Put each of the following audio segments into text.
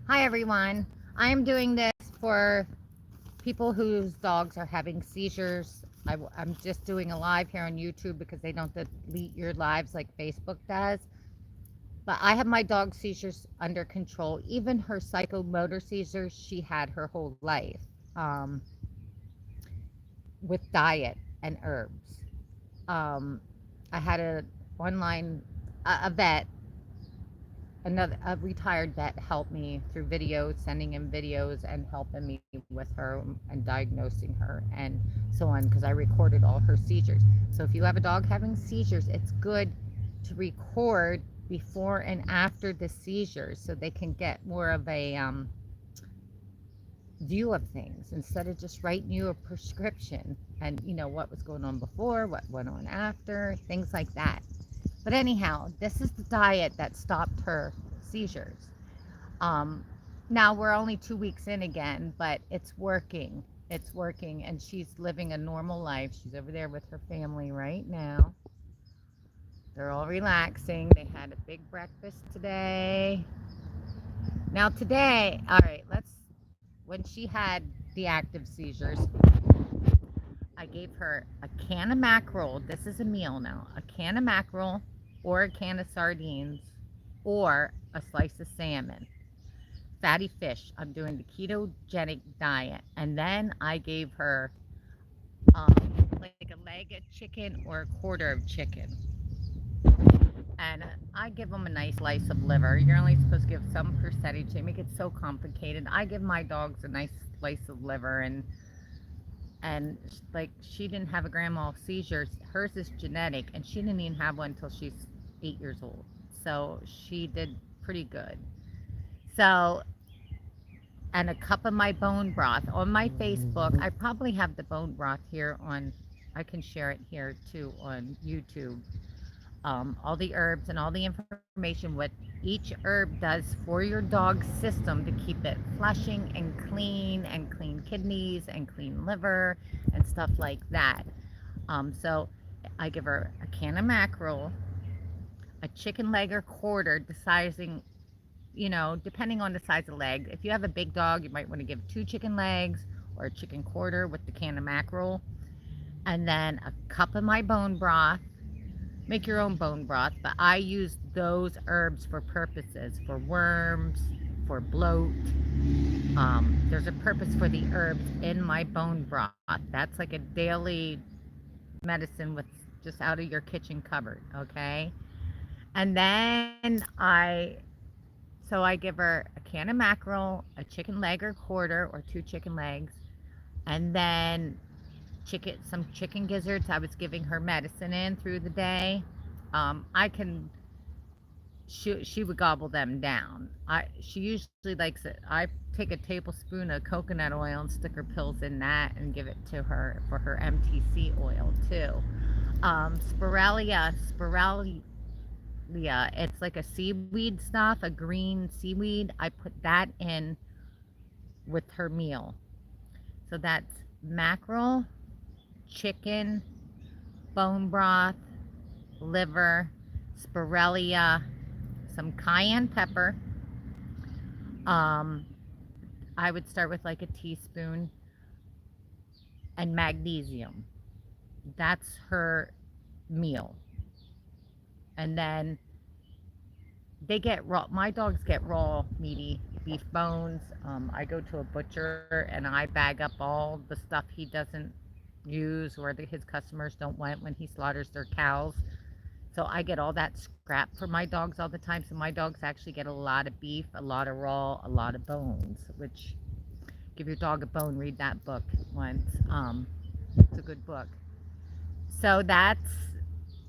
Hi everyone. I am doing this for people whose dogs are having seizures. I'm just doing a live here on YouTube because they don't delete your lives like Facebook does. But I have my dog's seizures under control. Even her psychomotor seizures, she had her whole life um, with diet and herbs. Um, I had a vet, a retired vet helped me through videos, sending him videos and helping me with her and diagnosing her and so on because I recorded all her seizures. So if you have a dog having seizures, it's good to record before and after the seizures so they can get more of a view of things instead of just writing you a prescription and what was going on before, what went on after, things like that. But anyhow, this is the diet that stopped her seizures. Um, Now we're only 2 weeks in again, but it's working. It's working, and she's living a normal life. She's over there with her family right now. They're all relaxing. They had a big breakfast today. Now today, all right, when she had the active seizures, I gave her a can of mackerel. This is a meal now. A can of mackerel or a can of sardines or a slice of salmon. Fatty fish. I'm doing the ketogenic diet. And then I gave her like a leg of chicken or a quarter of chicken. And I give them a nice slice of liver. You're only supposed to give some percentage. They make it so complicated. I give my dogs a nice slice of liver, and like she didn't have a grand mal seizures. Hers is genetic, and she didn't even have one until she's 8 years old. So she did pretty good. So, and a cup of my bone broth on my Facebook. I probably have the bone broth here on. I can share it here too on YouTube. All the herbs and all the information what each herb does for your dog's system to keep it flushing and clean kidneys and clean liver and stuff like that. So I give her a can of mackerel, a chicken leg or quarter, deciding, depending on the size of the leg. If you have a big dog, you might want to give 2 chicken legs or a chicken quarter with the can of mackerel. And then a cup of my bone broth. Make your own bone broth, but I use those herbs for purposes, for worms, for bloat. There's a purpose for the herbs in my bone broth. That's like a daily medicine with just out of your kitchen cupboard, okay? And then I give her a can of mackerel, a chicken leg or quarter, or 2 chicken legs, and then some chicken gizzards. I was giving her medicine in through the day. I can she would gobble them down. She usually likes it. I take a tablespoon of coconut oil and stick her pills in that and give it to her for her MTC oil too. Spiralia, it's like a seaweed stuff, a green seaweed. I put that in with her meal. So that's mackerel, chicken, bone broth, liver, spiralia, some cayenne pepper. Um, I would start with like a teaspoon, and magnesium. That's her meal. And then they get raw. My dogs get raw, meaty beef bones. I go to a butcher and I bag up all the stuff he doesn't use or his customers don't want when he slaughters their cows. So I get all that scrap for my dogs all the time. So my dogs actually get a lot of beef, a lot of raw, a lot of bones, which give your dog a bone. Read that book once. It's a good book. So that's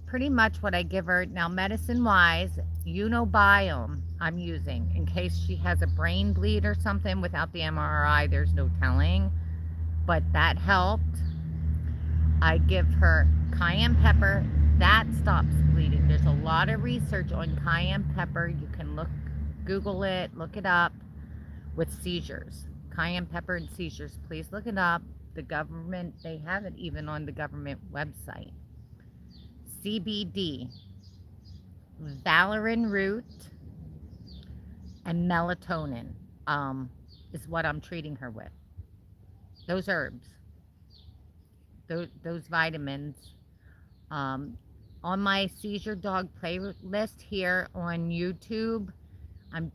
pretty much what I give her. Now, medicine wise, Biome I'm using in case she has a brain bleed or something. Without the MRI, there's no telling. But that helped. I give her cayenne pepper. That stops bleeding. There's a lot of research on cayenne pepper. You can Google it, look it up with seizures. Cayenne pepper and seizures. Please look it up. The government, they have it even on the government website. CBD, valerian root, and melatonin. is what I'm treating her with. Those herbs, those vitamins. Um, on my seizure dog playlist here on YouTube,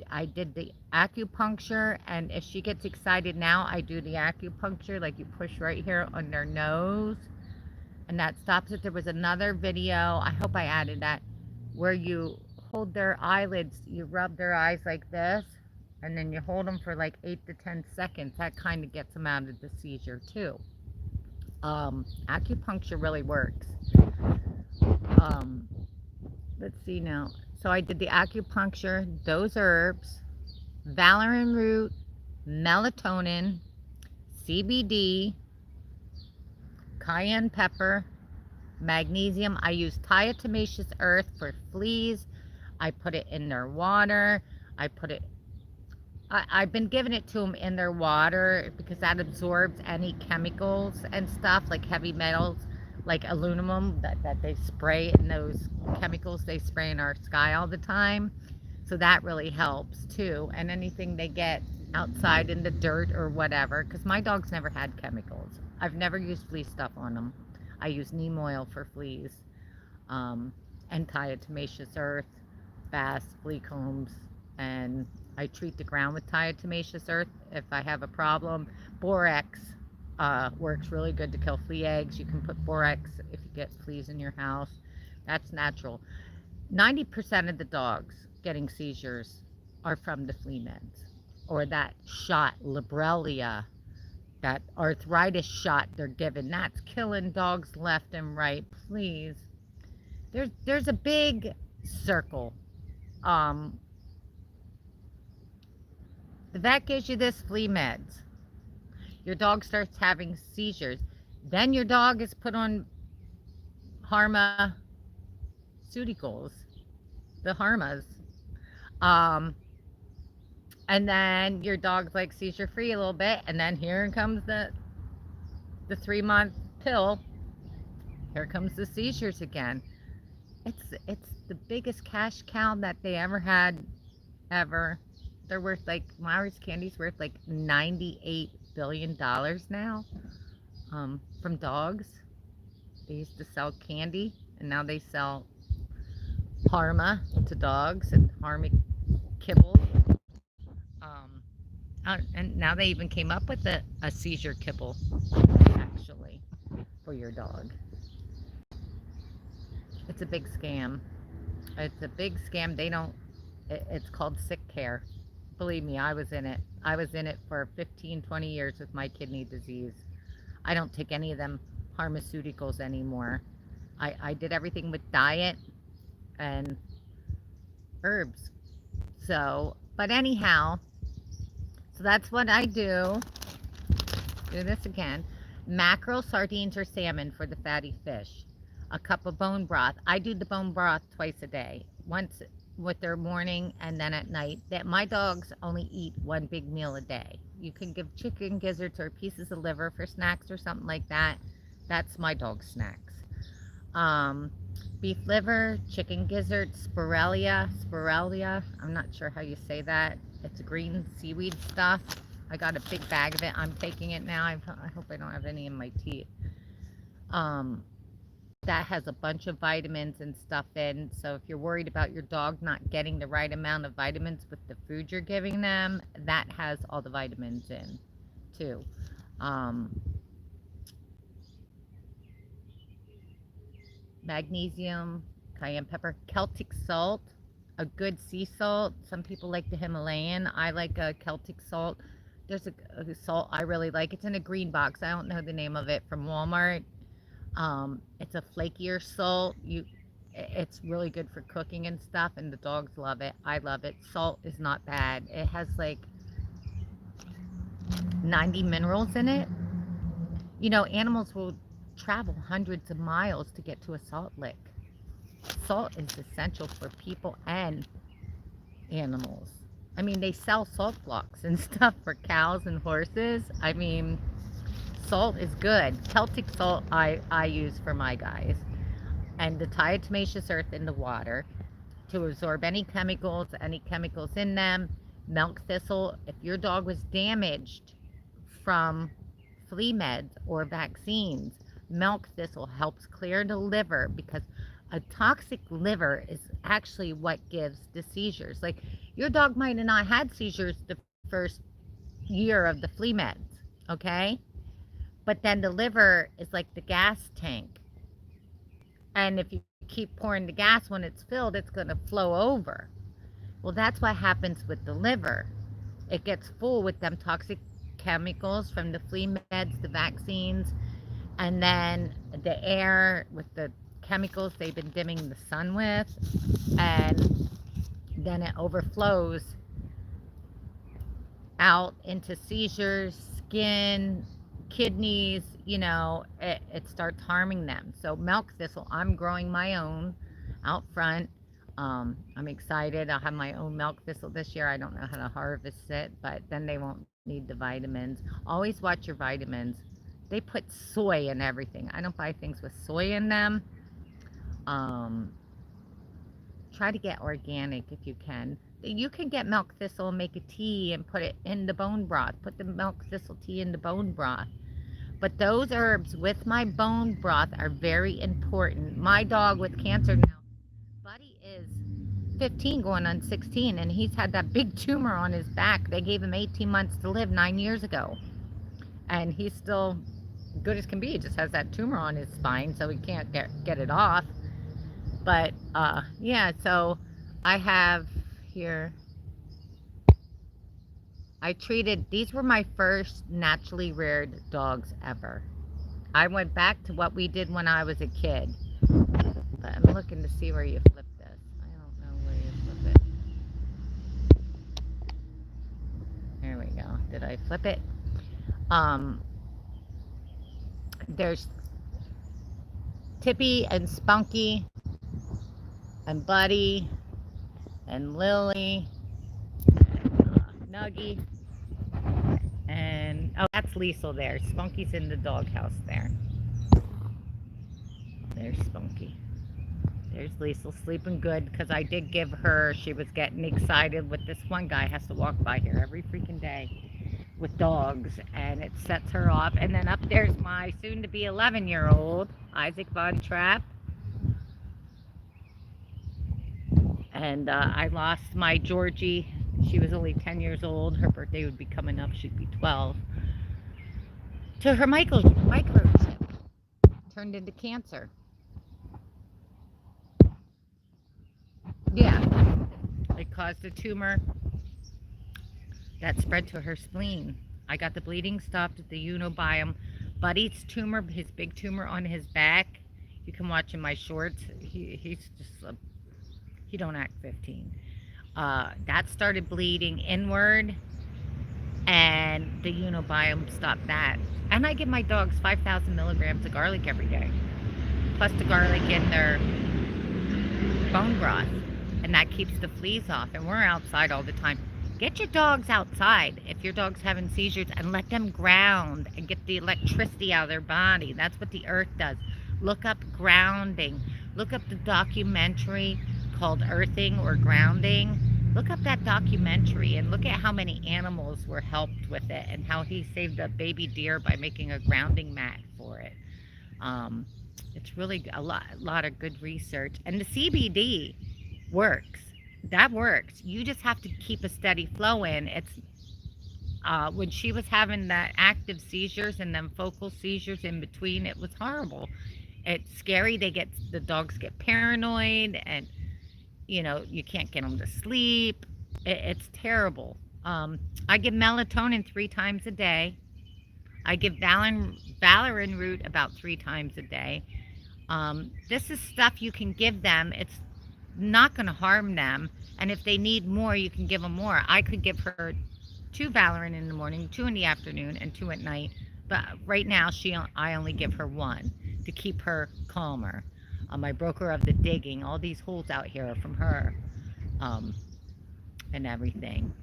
I did the acupuncture, and if she gets excited now, I do the acupuncture, like you push right here on their nose, and that stops it. There was another video, I hope I added that, where you hold their eyelids, you rub their eyes like this, and then you hold them for like 8 to 10 seconds. That kind of gets them out of the seizure too. Acupuncture really works. Let's see now. So I did the acupuncture, those herbs, valerian root, melatonin, CBD, cayenne pepper, magnesium. I use diatomaceous earth for fleas. I put it in their water. I've been giving it to them in their water because that absorbs any chemicals and stuff, like heavy metals, like aluminum that they spray, in those chemicals they spray in our sky all the time. So that really helps too. And anything they get outside in the dirt or whatever, because my dogs never had chemicals. I've never used flea stuff on them. I use neem oil for fleas, and diatomaceous earth, bass, flea combs, and I treat the ground with diatomaceous earth if I have a problem. Borax works really good to kill flea eggs. You can put borax if you get fleas in your house. That's natural. 90% of the dogs getting seizures are from the flea meds, or that shot, Librela, that arthritis shot they're given. That's killing dogs left and right. Please, there's a big circle. The vet gives you this flea meds. Your dog starts having seizures. Then your dog is put on pharmaceuticals, the pharmas. And then your dog's like seizure free a little bit, and then here comes the 3-month pill. Here comes the seizures again. It's the biggest cash cow that they ever had, ever. They're worth, like, Maury's candy's worth like $98 billion now, from dogs. They used to sell candy, and now they sell Parma to dogs and Parma kibble. And now they even came up with a seizure kibble, actually, for your dog. It's a big scam. It's a big scam. It's called sick care. Believe me, I was in it. I was in it for 15, 20 years with my kidney disease. I don't take any of them pharmaceuticals anymore. I did everything with diet and herbs. So, but anyhow, so that's what I do. Do this again. Mackerel, sardines, or salmon for the fatty fish. A cup of bone broth. I do the bone broth twice a day. Once with their morning and then at night. That my dogs only eat one big meal a day. You can give chicken gizzards or pieces of liver for snacks or something like that. That's my dog's snacks. Beef liver, chicken gizzard, spirella. I'm not sure how you say that. It's green seaweed stuff. I got a big bag of it. I'm taking it now. I hope I don't have any in my teeth. That has a bunch of vitamins and stuff in. So if you're worried about your dog not getting the right amount of vitamins with the food you're giving them, that has all the vitamins in too. Magnesium, cayenne pepper, Celtic salt, a good sea salt. Some people like the Himalayan. I like a Celtic salt. There's a salt I really like. It's in a green box. I don't know the name of it, from Walmart. It's a flakier salt. It's really good for cooking and stuff, and the dogs love it. I love it. Salt is not bad. It has like 90 minerals in it. You know, animals will travel hundreds of miles to get to a salt lick. Salt is essential for people and animals. I mean, they sell salt blocks and stuff for cows and horses. I mean, salt is good. Celtic salt I use for my guys. And the diatomaceous earth in the water to absorb any chemicals in them. Milk thistle, if your dog was damaged from flea meds or vaccines, milk thistle helps clear the liver, because a toxic liver is actually what gives the seizures. Like, your dog might have not had seizures the first year of the flea meds, okay? But then the liver is like the gas tank. And if you keep pouring the gas, when it's filled, it's going to flow over. Well, that's what happens with the liver. It gets full with them toxic chemicals from the flea meds, the vaccines, and then the air with the chemicals they've been dimming the sun with, and then it overflows out into seizures, skin, kidneys, you know, it starts harming them. So milk thistle, I'm growing my own out front. I'm excited. I'll have my own milk thistle this year. I don't know how to harvest it, but then they won't need the vitamins. Always watch your vitamins. They put soy in everything. I don't buy things with soy in them. Try to get organic if you can. You can get milk thistle and make a tea and put it in the bone broth. Put the milk thistle tea in the bone broth. But those herbs with my bone broth are very important. My dog with cancer now, Buddy is 15 going on 16, and he's had that big tumor on his back. They gave him 18 months to live 9 years ago. And he's still good as can be. He just has that tumor on his spine, so he can't get it off. But yeah, so I have here, I treated, these were my first naturally reared dogs ever. I went back to what we did when I was a kid. But I'm looking to see where you flip this. I don't know where you flip it. There we go. Did I flip it? There's Tippy and Spunky and Buddy and Lily and Nuggy, and oh, that's Lisal there. Spunky's in the doghouse there. There's Spunky. There's Lisal sleeping good, because I did give her, she was getting excited with this one guy, has to walk by here every freaking day with dogs, and it sets her off. And then up there's my soon-to-be 11-year-old, Isaac Von Trapp. And I lost my Georgie. She was only 10 years old. Her birthday would be coming up. She'd be 12. To her microchip. Turned into cancer. Yeah. It caused a tumor that spread to her spleen. I got the bleeding stopped at the Untitled. Buddy's tumor, his big tumor on his back, you can watch in my shorts. He's just he don't act 15. That started bleeding inward, and the Untitled stopped that. And I give my dogs 5,000 milligrams of garlic every day, plus the garlic in their bone broth, and that keeps the fleas off. And we're outside all the time. Get your dogs outside if your dog's having seizures, and let them ground and get the electricity out of their body. That's what the earth does. Look up grounding. Look up the documentary called Earthing or Grounding. Look up that documentary and look at how many animals were helped with it, and how he saved a baby deer by making a grounding mat for it. It's really a lot of good research. And the CBD works. That works. You just have to keep a steady flow in. It's when she was having that active seizures and then focal seizures in between, it was horrible. It's scary. The dogs get paranoid, and you know, you can't get them to sleep. It's terrible. I give melatonin 3 times a day. I give valerian root about 3 times a day. This is stuff you can give them. It's not going to harm them, and if they need more, you can give them more. I could give her 2 valerian in the morning, 2 in the afternoon, and 2 at night, but right now I only give her 1 to keep her calmer. My broker of the digging, all these holes out here are from her, and everything.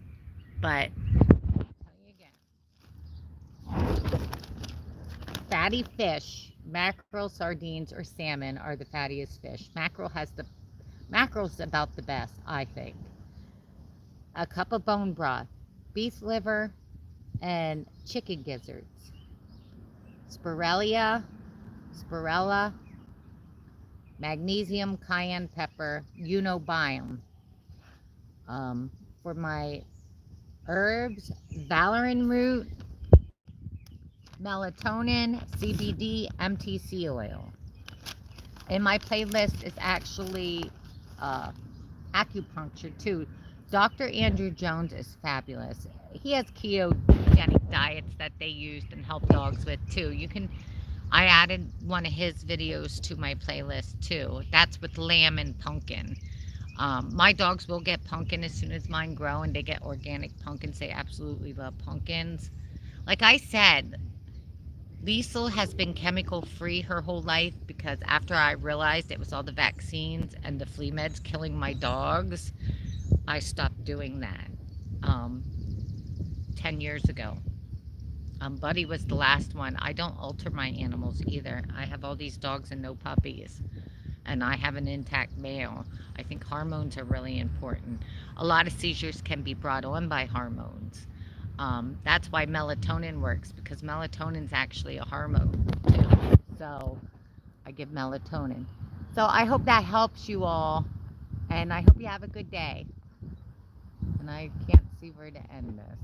But I'll tell you again, fatty fish, mackerel, sardines, or salmon are the fattiest fish. Mackerel's about the best, I think. a cup of bone broth, beef liver, and chicken gizzards, spirella, magnesium, cayenne pepper, Biome. For my herbs, valerian root, melatonin, CBD, MTC oil. And my playlist is actually acupuncture too. Dr. Andrew Jones is fabulous. He has ketogenic diets that they used and help dogs with too. I added one of his videos to my playlist too. That's with lamb and pumpkin. My dogs will get pumpkin as soon as mine grow, and they get organic pumpkins. They absolutely love pumpkins. Like I said, Lisal has been chemical free her whole life, because after I realized it was all the vaccines and the flea meds killing my dogs, I stopped doing that 10 years ago. Buddy was the last one. I don't alter my animals either. I have all these dogs and no puppies, and I have an intact male. I think hormones are really important. A lot of seizures can be brought on by hormones. That's why melatonin works, because melatonin is actually a hormone too. So I give melatonin. So I hope that helps you all, and I hope you have a good day. And I can't see where to end this.